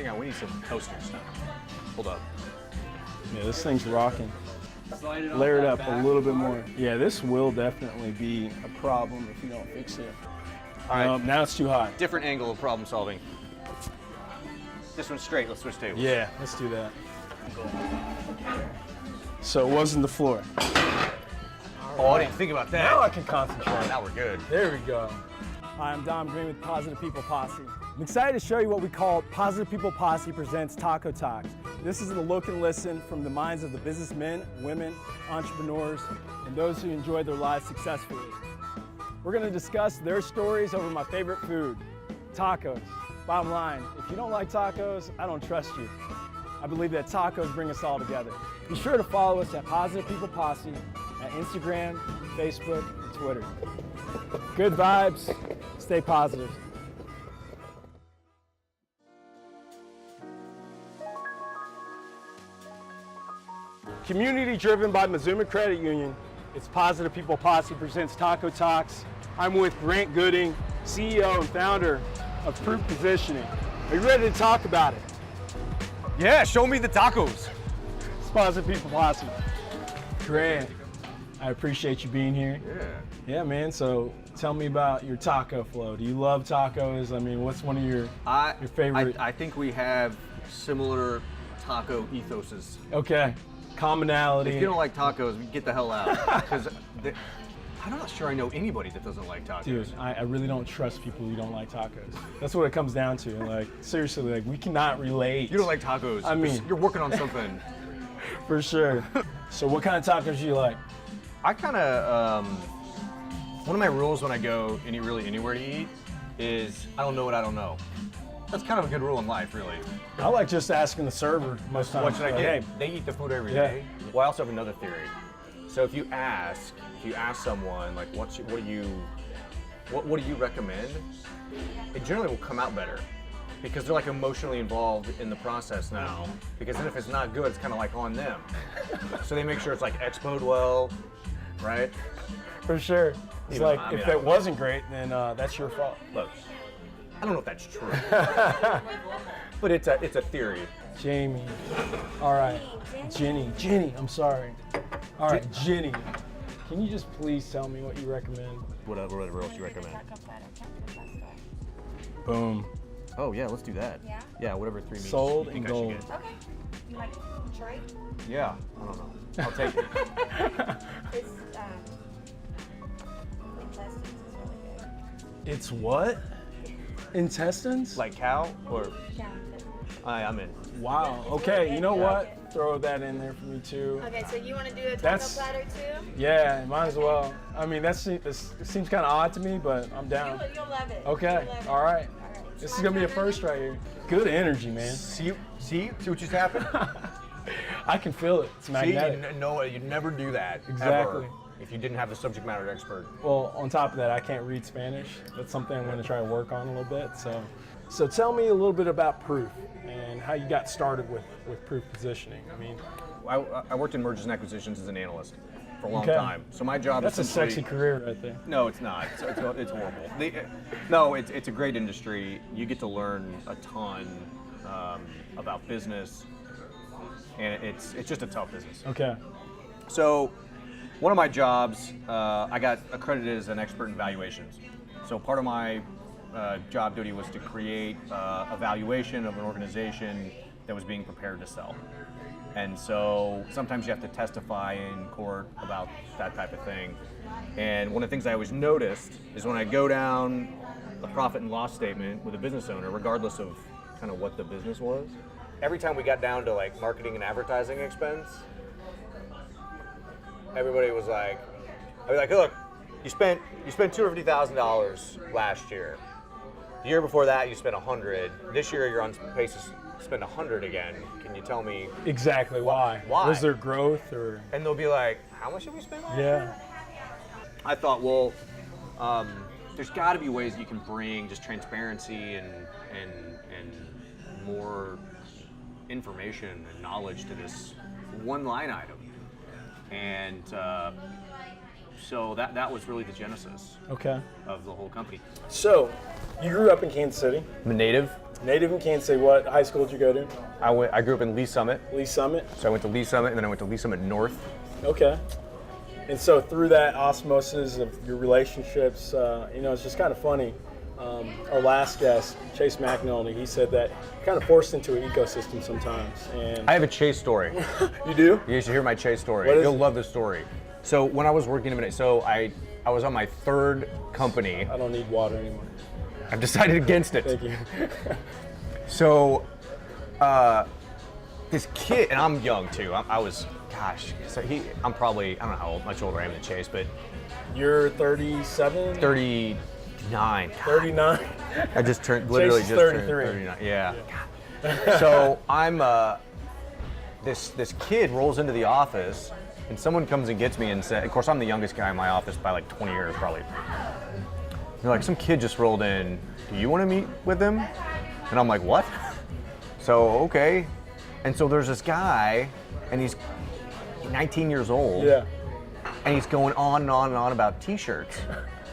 Hang on, we need some toasters. Hold up. Yeah, this thing's rocking. Slide it Layer it up a little bit more. Yeah, this will definitely be a problem if you don't fix it. All right. Now it's too hot. Different angle of problem solving. This one's straight. Let's switch tables. Yeah, let's do that. So it wasn't the floor. Oh, I didn't think about that. Now I can concentrate. Now we're good. There we go. Hi, I'm Dom Green with Positive People Posse. I'm excited to show you what we call Positive People Posse presents TacoTalks. This is the look and listen from the minds of the businessmen, women, entrepreneurs, and those who enjoy their lives successfully. We're going to discuss their stories over my favorite food, tacos. Bottom line, if you don't like tacos, I don't trust you. I believe that tacos bring us all together. Be sure to follow us at Positive People Posse at Instagram, Facebook, and Twitter. Good vibes, stay positive. Community driven by Mazuma Credit Union, it's Positive People Posse presents TacoTalks. I'm with Grant Gooding, CEO and founder of Proof Positioning. Are you ready to talk about it? Yeah, show me the tacos. It's Positive People Posse. Grant, I appreciate you being here. Yeah, man, so tell me about your taco flow. Do you love tacos? I mean, what's one of your favorite? I think we have similar taco ethoses. Okay, commonality. If you don't like tacos, get the hell out. Because I'm not sure I know anybody that doesn't like tacos. Dude, I really don't trust people who don't like tacos. That's what it comes down to. Like, seriously, like, we cannot relate. You don't like tacos. I mean, you're working on something. For sure. So what kind of tacos do you like? I kind of, one of my rules when I go anywhere to eat is I don't know what I don't know. That's kind of a good rule in life, really. I like just asking the server most times. What should I get? Hey, they eat the food every day. Well, I also have another theory. So if you ask someone like, what do you recommend? It generally will come out better because they're like emotionally involved in the process now. Because then if it's not good, it's kind of like on them. So they make sure it's like expoed well, right? For sure. It's like if it wasn't great, then that's your fault. Look, I don't know if that's true, but it's a theory. Jamie. All right. Jenny, I'm sorry. All right, Jenny. Can you just please tell me what you recommend? Whatever else you recommend. Boom. Oh yeah, let's do that. Yeah? Yeah, whatever 3 meats. Sold you think and I should gold. get. Okay. You like Detroit? Yeah, I don't know. I'll take it. It's intestines is really good. It's what? Intestines? Like cow or? Yeah. I'm in. Wow. Okay, you know what? Throw that in there for me too. Okay, so you want to do a taco That's- platter too? Yeah, might as well. I mean, it seems kind of odd to me, but I'm down. You'll love it. Okay, You'll love it. all right. All right. This is gonna be a first right here. Good energy, man. See what just happened? I can feel it. It's magnetic. See, you'd never do that. Exactly. Ever, if you didn't have the subject matter expert. Well, on top of that, I can't read Spanish. That's something I'm going to try to work on a little bit. So tell me a little bit about Proof and how you got started with Proof Positioning. I mean, I worked in mergers and acquisitions as an analyst for a long Okay. time. So my job that's a is sexy career right there. No, it's not. It's horrible. No, it's a great industry. You get to learn a ton about business, and it's just a tough business. Okay. So one of my jobs, I got accredited as an expert in valuations. So part of my job duty was to create a valuation of an organization that was being prepared to sell. And so sometimes you have to testify in court about that type of thing. And one of the things I always noticed is when I go down a profit and loss statement with a business owner, regardless of kind of what the business was, every time we got down to like marketing and advertising expense, everybody was like, I'd be like, look, you spent $250,000 last year. The year before that, you spent $100. This year, you're on pace to spend $100 again. Can you tell me Exactly why? Why? Was there growth or? And they'll be like, how much did we spend last Yeah. year? I thought, well, there's got to be ways you can bring just transparency and more information and knowledge to this one line item. And so that was really the genesis Okay. of the whole company. So, you grew up in Kansas City. I'm a native. Native in Kansas City. What high school did you go to? I grew up in Lee Summit, Lee Summit. so I went to Lee Summit, and then I went to Lee Summit North. Okay. And so through that osmosis of your relationships, it's just kind of funny. Our last guest, Chase McNulty, he said that you're kind of forced into an ecosystem sometimes. And I have a Chase story. you do? You should hear my Chase story. What is You'll it? love this story. So when I was working I was on my third company. I don't need water anymore. I've decided against it. Thank you. So this kid, and I'm young too. I'm probably, I don't know much older I am than Chase, but You're 37? 39. 39? I just turned, literally Chase just is turned 33. 39. Yeah. So I'm, this kid rolls into the office, and someone comes and gets me and said, of course I'm the youngest guy in my office by like 20 years probably. They're like, some kid just rolled in. Do you want to meet with him? And I'm like, what? So, okay. And so there's this guy, and he's 19 years old. Yeah. And he's going on and on and on about t-shirts.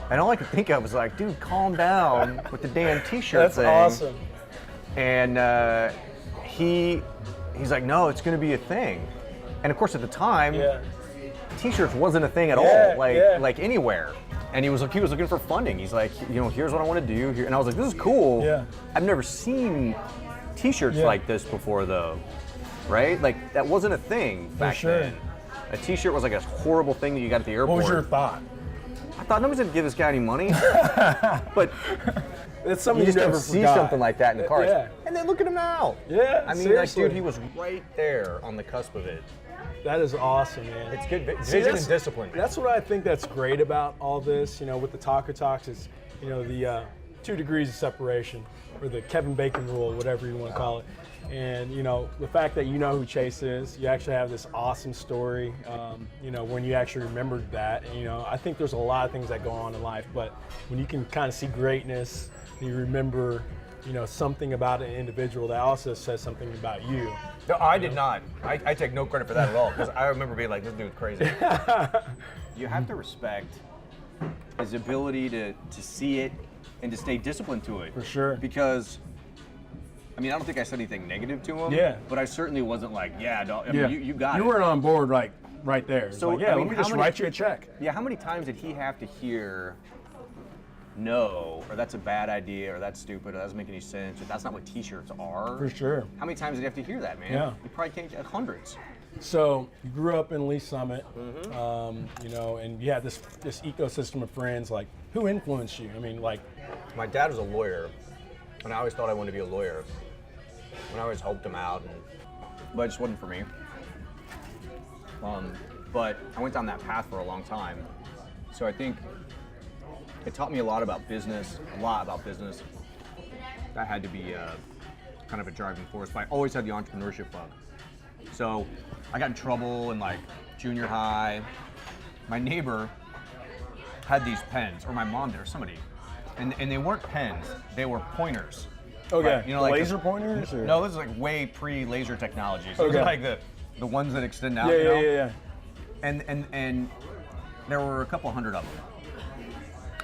And all I could think of was like, dude, calm down with the damn t-shirt That's thing. awesome. And he's like, no, it's gonna be a thing. And of course at the time, Yeah. t-shirts wasn't a thing at Yeah, all, yeah. like anywhere. And he was looking for funding. He's like, here's what I want to do here. And I was like, this is cool. Yeah. I've never seen t-shirts Yeah. like this before though, right? Like that wasn't a thing back sure. then. A t-shirt was like a horrible thing that you got at the airport. What was your thought? I thought nobody's gonna give this guy any money. But It's something you just never never see forgot. something like that in the cars. Yeah. And then look at him now. Yeah, I mean, seriously. like, dude, he was right there on the cusp of it. That is awesome, man. It's good See, vision and discipline. That's what I think that's great about all this, with the TacoTalks is, the 2 degrees of separation, or the Kevin Bacon rule, whatever you want to call it. And, the fact that you know who Chase is, you actually have this awesome story, when you actually remembered that. And, I think there's a lot of things that go on in life, but when you can kind of see greatness, and you remember, something about an individual that also says something about you. No, I did not. I take no credit for that at all, because I remember being like, this dude's crazy. You have to respect his ability to see it and to stay disciplined to it. For sure. Because, I don't think I said anything negative to him. Yeah. But I certainly wasn't like, yeah, I mean, you got it. You weren't on board right there. It's So, like, yeah, I mean, let me how just many- write you a check. Yeah, how many times did he have to hear no, or that's a bad idea, or that's stupid, or that doesn't make any sense, or that's not what t-shirts are? For sure. How many times did he have to hear that, man? Yeah. You probably can't, hundreds. So you grew up in Lee Summit, Mm-hmm. and you had this ecosystem of friends. Like, who influenced you? My dad was a lawyer, and I always thought I wanted to be a lawyer. And I always helped him out, but it just wasn't for me. But I went down that path for a long time. So I think it taught me a lot about business. That had to be kind of a driving force. But I always had the entrepreneurship bug. So I got in trouble in like junior high. My neighbor had these pens, or my mom did, or somebody, and they weren't pens. They were pointers. Okay, Right, like laser pointers? Or? No, this is like way pre-laser technology. So Okay. these are like the ones that extend out. Yeah. And there were a couple hundred of them.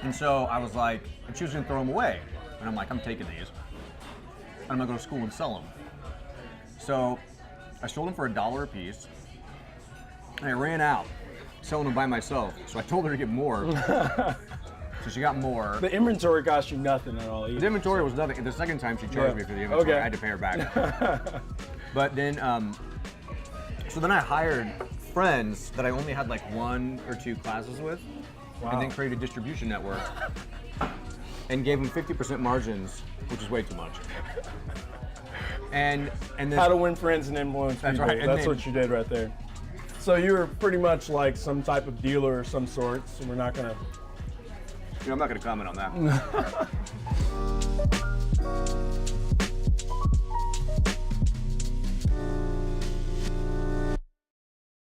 And so I was like, and she was gonna throw them away. And I'm like, I'm taking these. And I'm gonna go to school and sell them. So I sold them for $1 a piece. And I ran out, selling them by myself. So I told her to get more. So she got more. The inventory cost you nothing at all. Either. The inventory was nothing. The second time she charged me for the inventory, Okay. I had to pay her back. But then, so then I hired friends that I only had like 1 or 2 classes with, and then created a distribution network, and gave them 50% margins, which is way too much. And then How to win friends and influence That's people. right, and That's then- what you did right there. So you were pretty much like some type of dealer of some sort. So we're not gonna. I'm not going to comment on that.